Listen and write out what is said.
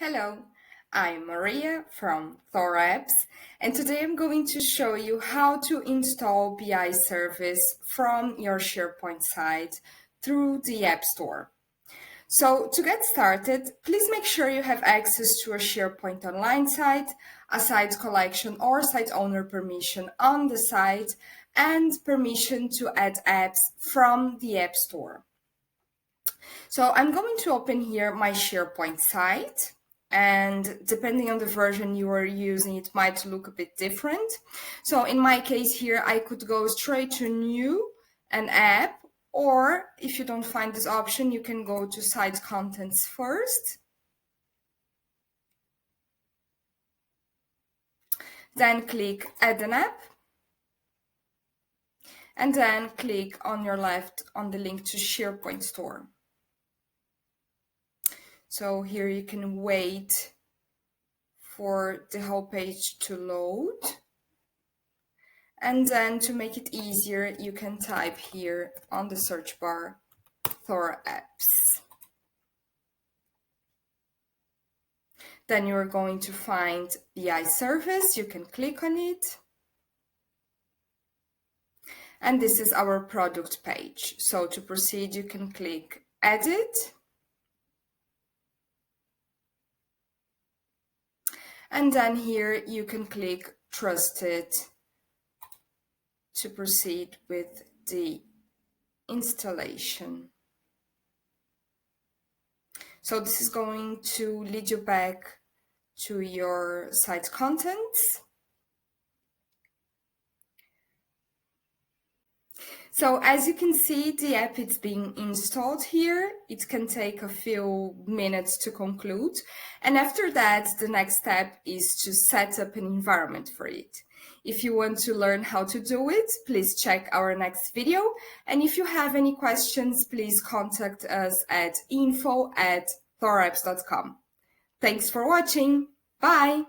Hello, I'm Maria from ThorApps, and today I'm going to show you how to install BI Service from your SharePoint site through the App Store. So to get started, please make sure you have access to a SharePoint Online site, a site collection or site owner permission on the site, and permission to add apps from the App Store. So I'm going to open here my SharePoint site. And depending on the version you are using, it might look a bit different. So in my case here, I could go straight to New and App, or if you don't find this option, you can go to Site Contents first. Then click Add an App. And then click on your left on the link to SharePoint Store. So here you can wait for the whole page to load. And then to make it easier, you can type here on the search bar, ThorApps. Then you're going to find BI Service. You can click on it. And this is our product page. So to proceed, you can click Edit. And then here you can click Trusted to proceed with the installation. So this is going to lead you back to your site contents. So as you can see, the app is being installed here. It can take a few minutes to conclude. And after that, the next step is to set up an environment for it. If you want to learn how to do it, please check our next video. And if you have any questions, please contact us at info@thorapps.com. Thanks for watching. Bye.